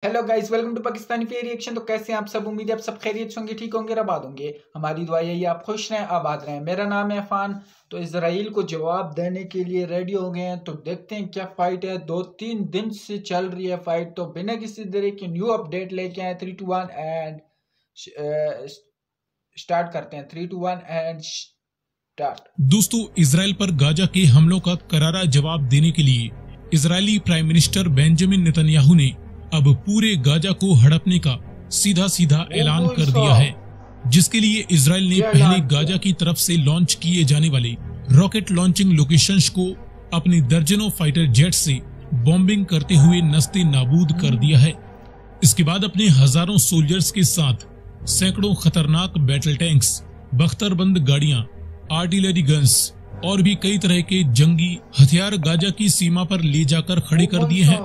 Hello guys, welcome to Pakistani fair reaction. तो कैसे हैं आप सब? उम्मीद है आप सब खैरियत से होंगे, ठीक होंगे, आबाद होंगे। हमारी दुआ यही है आप खुश रहें, आबाद रहें। मेरा नाम है अफान। तो इजराइल को जवाब देने के लिए रेडी हो गए हैं। तो देखते हैं क्या फाइट है। 2-3 दिन से चल रही है फाइट। तो बिना किसी देरी के न्यू अपडेट लेके आए। 3 2 1 एंड स्टार्ट करते हैं। 3 2 1 एंड स्टार्ट। दोस्तों, इसराइल पर गाजा के हमलों का करारा जवाब देने के लिए Israeli prime minister Benjamin Netanyahu ने अब पूरे गाजा को हड़पने का सीधा सीधा ऐलान कर दिया है, जिसके लिए इसराइल ने पहले गाजा की तरफ से लॉन्च किए जाने वाले रॉकेट लॉन्चिंग लोकेशंस को अपनी दर्जनों फाइटर जेट से बॉम्बिंग करते हुए नस्ते नाबूद कर दिया है। इसके बाद अपने हजारों सोल्जर्स के साथ सैकड़ों खतरनाक बैटल टैंक्स, बख्तरबंद गाड़ियां, आर्टिलरी गन्स और भी कई तरह के जंगी हथियार गाजा की सीमा पर ले जाकर खड़े कर दिए हैं,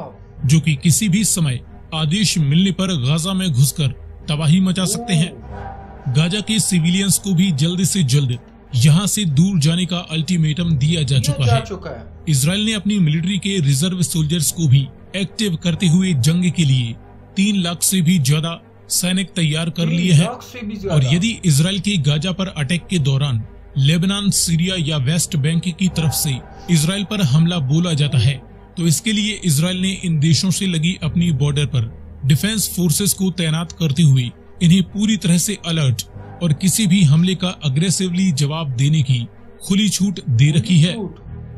जो कि किसी भी समय आदेश मिलने पर गाजा में घुसकर तबाही मचा सकते हैं। गाजा के सिविलियंस को भी जल्द से जल्द यहां से दूर जाने का अल्टीमेटम दिया जा चुका है। इसराइल ने अपनी मिलिट्री के रिजर्व सोल्जर्स को भी एक्टिव करते हुए जंग के लिए 3 लाख से भी ज्यादा सैनिक तैयार कर लिए हैं। और यदि इसराइल के गाजा पर अटैक के दौरान लेबनान, सीरिया या वेस्ट बैंक की तरफ से इसराइल पर हमला बोला जाता है, तो इसके लिए इसराइल ने इन देशों से लगी अपनी बॉर्डर पर डिफेंस फोर्सेस को तैनात करते हुए इन्हें पूरी तरह से अलर्ट और किसी भी हमले का अग्रेसिवली जवाब देने की खुली छूट दे रखी है।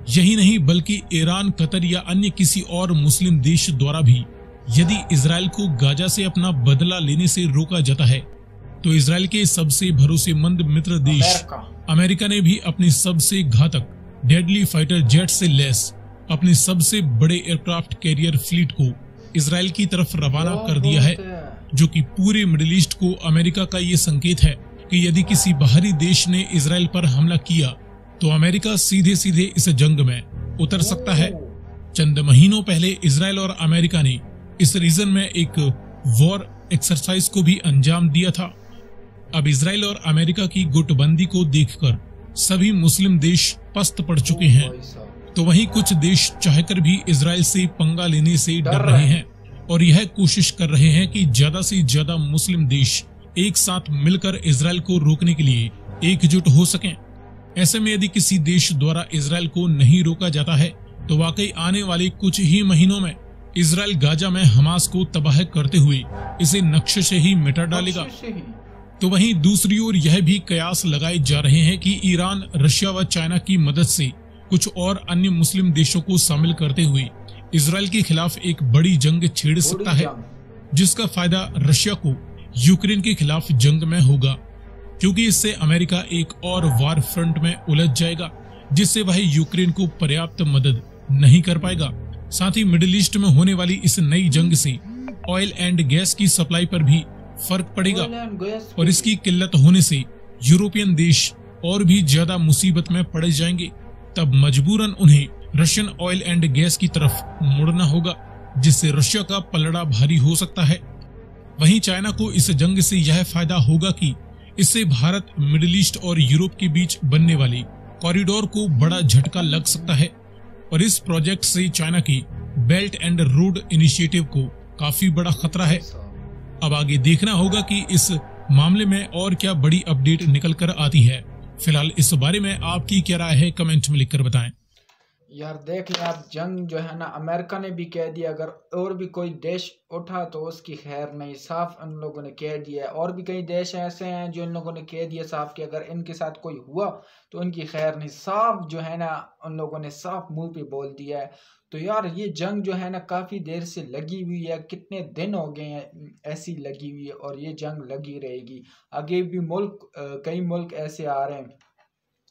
यही नहीं, बल्कि ईरान, कतर या अन्य किसी और मुस्लिम देश द्वारा भी यदि इसराइल को गाजा से अपना बदला लेने से रोका जाता है, तो इसराइल के सबसे भरोसेमंद मित्र देश अमेरिका ने भी अपने सबसे घातक डेडली फाइटर जेट से लैस अपने सबसे बड़े एयरक्राफ्ट कैरियर फ्लीट को इसराइल की तरफ रवाना कर दिया है, जो कि पूरे मिडिल ईस्ट को अमेरिका का ये संकेत है कि यदि किसी बाहरी देश ने इसराइल पर हमला किया तो अमेरिका सीधे सीधे इस जंग में उतर सकता है। चंद महीनों पहले इसराइल और अमेरिका ने इस रीजन में एक वॉर एक्सरसाइज को भी अंजाम दिया था। अब इसराइल और अमेरिका की गुटबंदी को देखकर सभी मुस्लिम देश पस्त पड़ चुके हैं, तो वहीं कुछ देश चाहकर भी इसराइल से पंगा लेने से डर रहे हैं और यह कोशिश कर रहे हैं कि ज्यादा से ज्यादा मुस्लिम देश एक साथ मिलकर इसराइल को रोकने के लिए एकजुट हो सकें। ऐसे में यदि किसी देश द्वारा इसराइल को नहीं रोका जाता है, तो वाकई आने वाले कुछ ही महीनों में इसराइल गाजा में हमास को तबाह करते हुए इसे नक्शे से ही मिटा डालेगा। तो वहीं दूसरी ओर यह भी कयास लगाए जा रहे हैं कि ईरान, रशिया व चाइना की मदद से कुछ और अन्य मुस्लिम देशों को शामिल करते हुए इसराइल के खिलाफ एक बड़ी जंग छेड़ सकता है, जिसका फायदा रशिया को यूक्रेन के खिलाफ जंग में होगा, क्योंकि इससे अमेरिका एक और वार फ्रंट में उलझ जाएगा, जिससे वह यूक्रेन को पर्याप्त मदद नहीं कर पाएगा। साथ ही मिडिल ईस्ट में होने वाली इस नई जंग से ऑयल एंड गैस की सप्लाई पर भी फर्क पड़ेगा और इसकी किल्लत होने से यूरोपियन देश और भी ज्यादा मुसीबत में पड़ जाएंगे। तब मजबूरन उन्हें रशियन ऑयल एंड गैस की तरफ मुड़ना होगा, जिससे रशिया का पलड़ा भारी हो सकता है। वहीं चाइना को इस जंग से यह फायदा होगा कि इससे भारत, मिडिल ईस्ट और यूरोप के बीच बनने वाली कॉरिडोर को बड़ा झटका लग सकता है और इस प्रोजेक्ट से चाइना की बेल्ट एंड रोड इनिशिएटिव को काफी बड़ा खतरा है। अब आगे देखना होगा कि इस मामले में और क्या बड़ी अपडेट निकल कर आती है। फिलहाल इस बारे में आपकी क्या राय है, कमेंट में लिखकर बताएं। यार देख लें आप, जंग जो है ना, अमेरिका ने भी कह दिया, अगर और भी कोई देश उठा तो उसकी खैर नहीं, साफ उन लोगों ने कह दिया है। और भी कई देश ऐसे हैं जो इन लोगों ने कह दिया साफ कि अगर इनके साथ कोई हुआ तो इनकी खैर नहीं, साफ जो है ना उन लोगों ने साफ मुंह पे बोल दिया है। तो यार ये जंग जो है ना काफ़ी देर से लगी हुई है, कितने दिन हो गए हैं ऐसी लगी हुई है और ये जंग लगी रहेगी। आगे भी कई मुल्क ऐसे आ रहे हैं,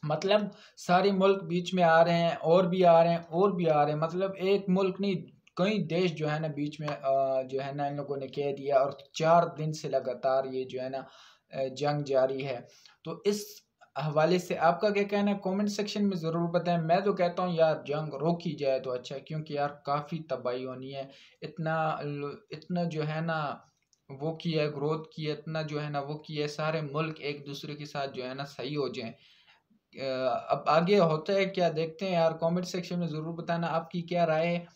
मतलब सारे मुल्क बीच में आ रहे हैं और भी आ रहे हैं और भी आ रहे हैं, मतलब एक मुल्क नहीं कई देश जो है ना बीच में जो है ना इन लोगों ने कह दिया। और 4 दिन से लगातार ये जो है ना जंग जारी है। तो इस हवाले से आपका क्या कहना है, कमेंट सेक्शन में ज़रूर बताएं। मैं तो कहता हूँ यार जंग रोकी जाए तो अच्छा है, क्योंकि यार काफ़ी तबाही होनी है। इतना इतना जो है ना वो किया है, ग्रोथ की है, इतना जो है ना वो किया है, सारे मुल्क एक दूसरे के साथ जो है ना सही हो जाएं। अब आगे होता है क्या देखते हैं यार, कमेंट सेक्शन में ज़रूर बताना आपकी क्या राय है।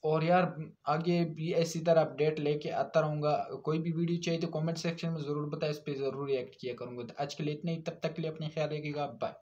और यार आगे भी इसी तरह अपडेट लेके आता रहूँगा। कोई भी वीडियो चाहिए तो कमेंट सेक्शन में ज़रूर बताएं, इस पर ज़रूर रिएक्ट किया करूँगा। तो आज के लिए इतना ही, तब तक के लिए अपने ख्याल रखिएगा, बाय।